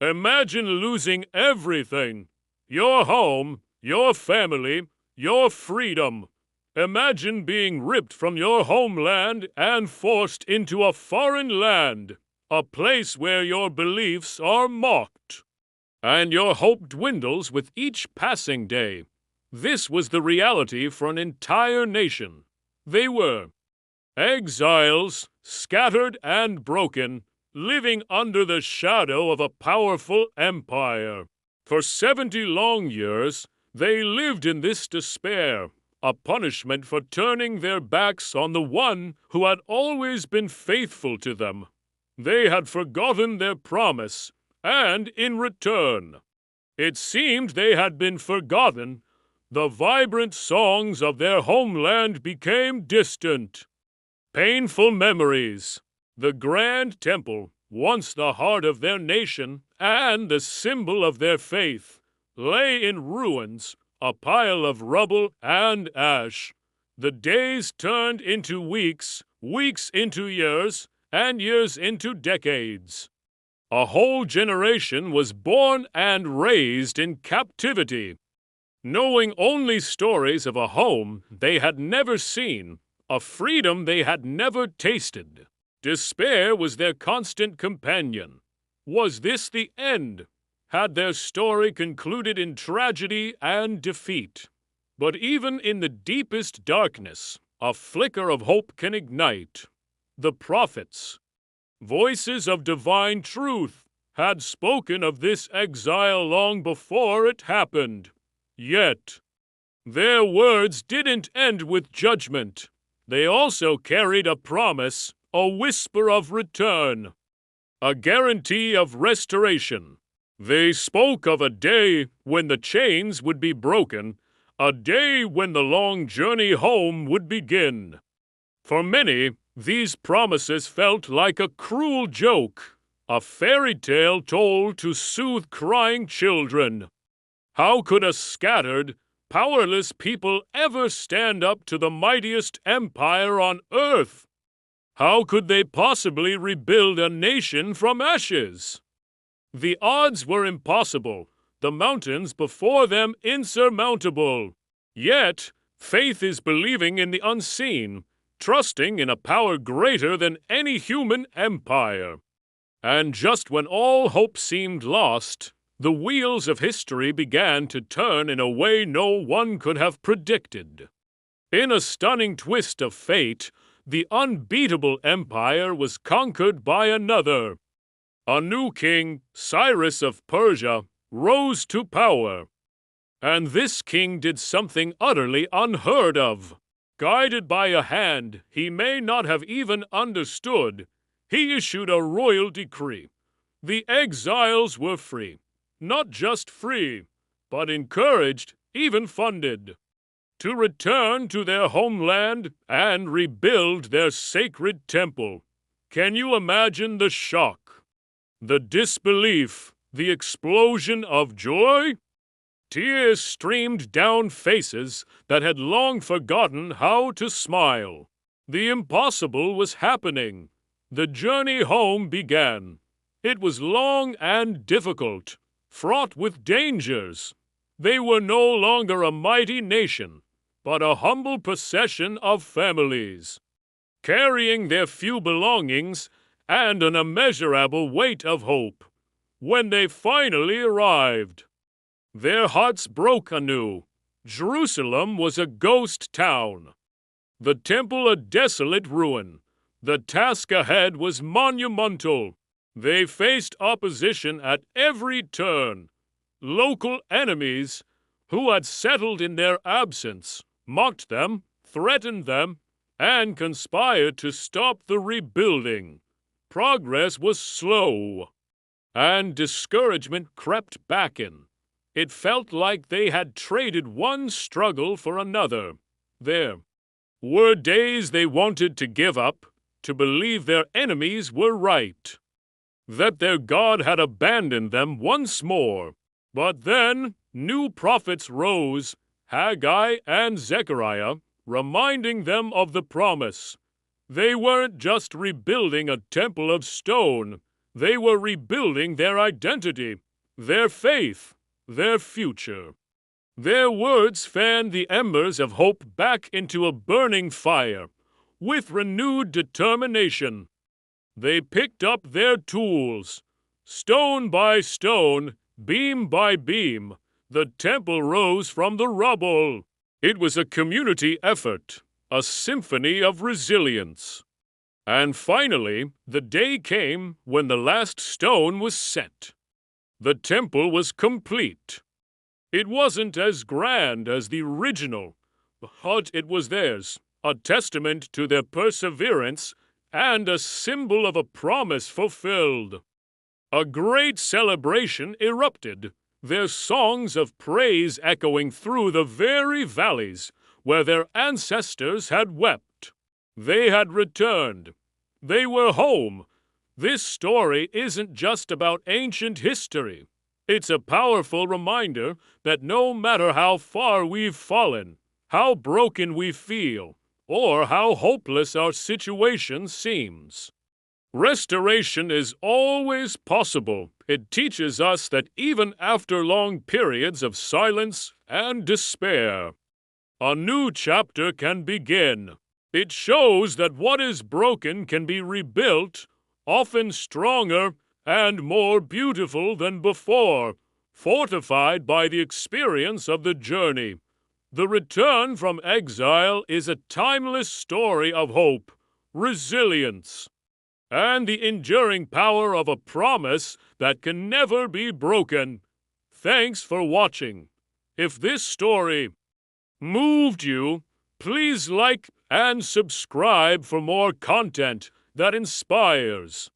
Imagine losing everything. Your home, your family, your freedom. Imagine being ripped from your homeland and forced into a foreign land, a place where your beliefs are mocked. And your hope dwindles with each passing day. This was the reality for an entire nation. They were exiles, scattered and broken, living under the shadow of a powerful empire. For 70 long years, they lived in this despair, a punishment for turning their backs on the one who had always been faithful to them. They had forgotten their promise, and in return, it seemed they had been forgotten. The vibrant songs of their homeland became distant. Painful memories. The grand temple, once the heart of their nation and the symbol of their faith, lay in ruins, a pile of rubble and ash. The days turned into weeks, weeks into years, and years into decades. A whole generation was born and raised in captivity, knowing only stories of a home they had never seen, a freedom they had never tasted. Despair was their constant companion. Was this the end? Had their story concluded in tragedy and defeat? But even in the deepest darkness, a flicker of hope can ignite. The prophets, voices of divine truth, had spoken of this exile long before it happened. Yet, their words didn't end with judgment. They also carried a promise, a whisper of return, a guarantee of restoration. They spoke of a day when the chains would be broken, a day when the long journey home would begin. For many, these promises felt like a cruel joke, a fairy tale told to soothe crying children. How could a scattered, powerless people ever stand up to the mightiest empire on earth? How could they possibly rebuild a nation from ashes? The odds were impossible, the mountains before them insurmountable. Yet, faith is believing in the unseen, trusting in a power greater than any human empire. And just when all hope seemed lost, the wheels of history began to turn in a way no one could have predicted. In a stunning twist of fate, the unbeatable empire was conquered by another. A new king, Cyrus of Persia, rose to power. And this king did something utterly unheard of. Guided by a hand he may not have even understood, he issued a royal decree. The exiles were free. Not just free, but encouraged, even funded, to return to their homeland and rebuild their sacred temple. Can you imagine the shock, the disbelief, the explosion of joy? Tears streamed down faces that had long forgotten how to smile. The impossible was happening. The journey home began. It was long and difficult, fraught with dangers. They were no longer a mighty nation, but a humble procession of families, carrying their few belongings and an immeasurable weight of hope. When they finally arrived, their hearts broke anew. Jerusalem was a ghost town, the temple a desolate ruin. The task ahead was monumental. They faced opposition at every turn. Local enemies who had settled in their absence, mocked them, threatened them, and conspired to stop the rebuilding. Progress was slow, and discouragement crept back in. It felt like they had traded one struggle for another. There were days they wanted to give up, to believe their enemies were right, that their God had abandoned them once more. But then new prophets rose, Haggai and Zechariah, reminding them of the promise. They weren't just rebuilding a temple of stone. They were rebuilding their identity, their faith, their future. Their words fanned the embers of hope back into a burning fire, with renewed determination. They picked up their tools. Stone by stone, beam by beam, the temple rose from the rubble. It was a community effort, a symphony of resilience. And finally, the day came when the last stone was set. The temple was complete. It wasn't as grand as the original, but it was theirs, a testament to their perseverance and a symbol of a promise fulfilled. A great celebration erupted, their songs of praise echoing through the very valleys where their ancestors had wept. They had returned. They were home. This story isn't just about ancient history. It's a powerful reminder that no matter how far we've fallen, how broken we feel, or how hopeless our situation seems, restoration is always possible. It teaches us that even after long periods of silence and despair, a new chapter can begin. It shows that what is broken can be rebuilt, often stronger and more beautiful than before, fortified by the experience of the journey. The return from exile is a timeless story of hope, resilience, and the enduring power of a promise that can never be broken. Thanks for watching. If this story moved you, please like and subscribe for more content that inspires.